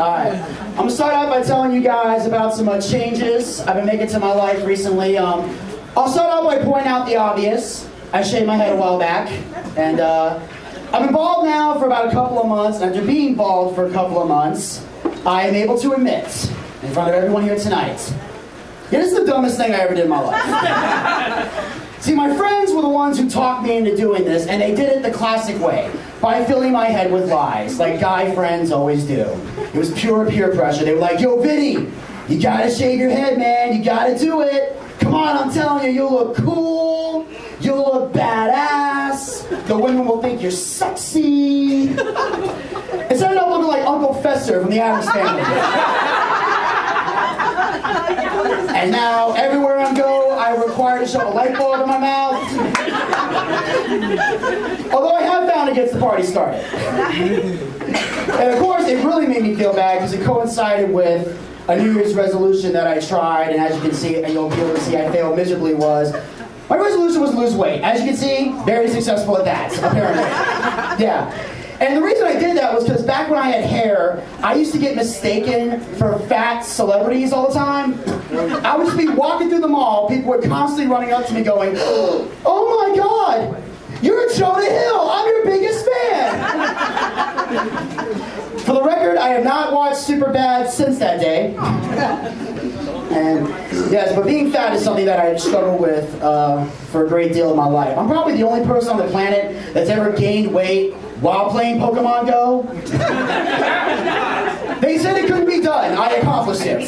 Alright, I'm going to start out by telling you guys about some changes I've been making to my life recently. I'll start out by pointing out the obvious. I shaved my head a while back, and I've been bald now for about a couple of months, and after being bald for a couple of months, I am able to admit, in front of everyone here tonight, it is the dumbest thing I ever did in my life. See, my friends were the ones who talked me into doing this, and they did it the classic way, by filling my head with lies, like guy friends always do. It was pure peer pressure. They were like, yo, Vinny, you gotta shave your head, man, you gotta do it. Come on, I'm telling you, you'll look cool, you'll look badass, the women will think you're sexy. It ended up looking like Uncle Fester from the Addams Family. And now, everywhere I go, I'm required to shove a light bulb in my mouth. Although I have found it gets the party started. And of course, it really made me feel bad because it coincided with a New Year's resolution that I tried, and as you can see, and you'll be able to see I failed miserably, was my resolution was to lose weight. As you can see, very successful at that, apparently. Yeah. And the reason I did that was because back when I had hair, I used to get mistaken for fat celebrities all the time. I would just be walking through the mall, people were constantly running up to me going, oh my God, you're Jonah Hill, I'm your biggest fan. For the record, I have not watched Superbad since that day. And yes, but being fat is something that I struggle with for a great deal of my life. I'm probably the only person on the planet that's ever gained weight while playing Pokemon Go. They said it couldn't be done. I accomplished it.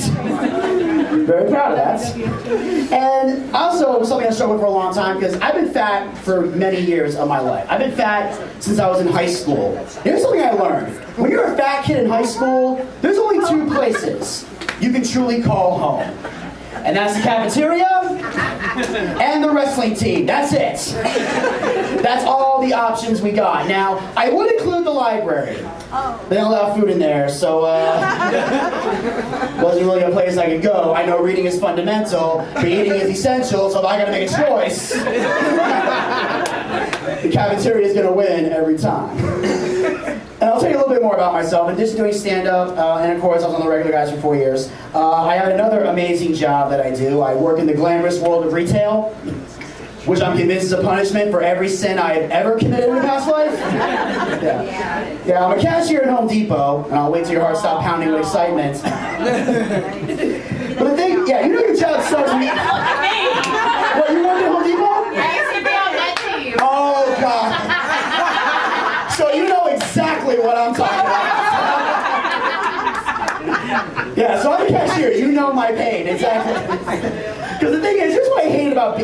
Very proud of that. And also, it was something I struggled with for a long time because I've been fat for many years of my life. I've been fat since I was in high school. Here's something I learned. When you're a fat kid in high school, there's only two places you can truly call home. And that's the cafeteria and the wrestling team. That's it. That's all the options we got. Now, I would include the library. They don't allow food in there, so wasn't really a place I could go. I know reading is fundamental, but eating is essential, so if I gotta make a choice, the cafeteria is gonna win every time. And I'll tell you a little bit more about myself. In addition to doing stand-up, and of course I was on the Regular Guys for 4 years, I have another amazing job that I do. I work in the glamorous world of retail, which I'm convinced is a punishment for every sin I have ever committed in a past life. Yeah, I'm a cashier at Home Depot, and I'll wait till your heart stops pounding with excitement. But the thing, yeah, you know your job sucks. What, you work at Home Depot? I used to be on that team. Oh, God. So you know exactly what I'm talking about. Yeah, so I'm a cashier. You know my pain, exactly. Because the thing is, here's what I hate about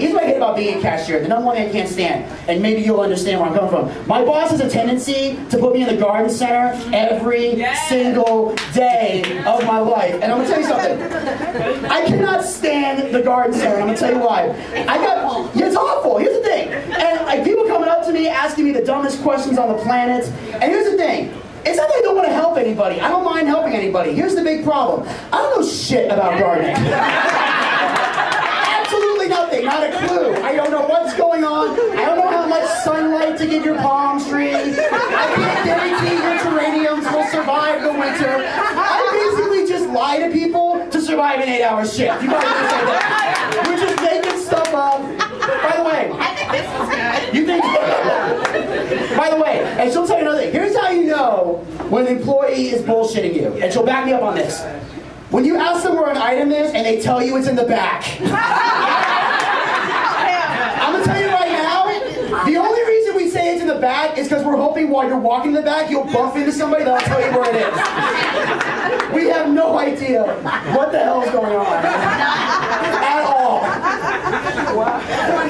being a cashier. The number one thing I can't stand, and maybe you'll understand where I'm coming from. My boss has a tendency to put me in the garden center every single day of my life. And I'm gonna tell you something. I cannot stand the garden center, and I'm gonna tell you why. It's awful. Here's the thing. And like people coming up to me asking me the dumbest questions on the planet. And here's the thing. It's not that I don't want to help anybody. I don't mind helping anybody. Here's the big problem. I don't know shit about gardening. Absolutely nothing. Not a clue. I don't know what's going on. I don't know how much sunlight to give your palm tree. I can't guarantee your geraniums will survive the winter. I basically just lie to people to survive an 8-hour shift. You guys understand that? We're just making stuff up. By the way, I think this is good. you think? By the way, and she'll tell you another thing. Here's how you know when an employee is bullshitting you, and she'll back me up on this. When you ask them where an item is, and they tell you it's in the back. I'm gonna tell you right now, the only reason we say it's in the back is because we're hoping while you're walking in the back, you'll bump into somebody that'll tell you where it is. We have no idea what the hell is going on. At all.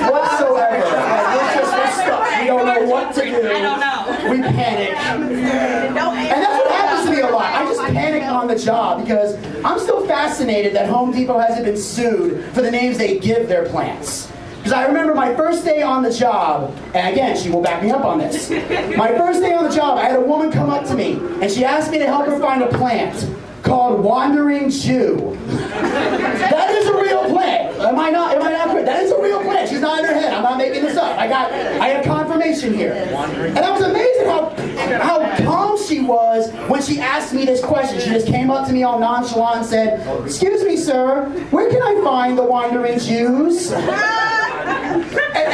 Whatsoever. We're stuck. We don't know what to do. I don't know. We panic. And that's what happens to me a lot. I just panic on the job because I'm still fascinated that Home Depot hasn't been sued for the names they give their plants. Because I remember my first day on the job, and again, she will back me up on this. My first day on the job, I had a woman come up to me, and she asked me to help her find a plant called Wandering Jew. That is a real plant. Am I not correct? That is a real plan. She's not in her head. I'm not making this up. I have confirmation here. And I was amazed at how calm she was when she asked me this question. She just came up to me all nonchalant and said, "Excuse me, sir, where can I find the Wandering Jews?" And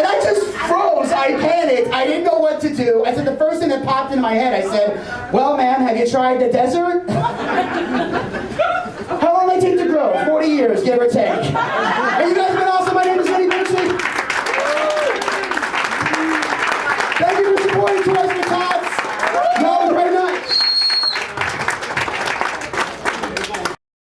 I just froze. I panicked. I didn't know what to do. I said, the first thing that popped into my head, I said, "Well, ma'am, have you tried the desert?" How long did it take to grow? 40 years, give or take. And you guys have been awesome. My name is Vinny Bucci. Thank you for supporting Toys For Tots.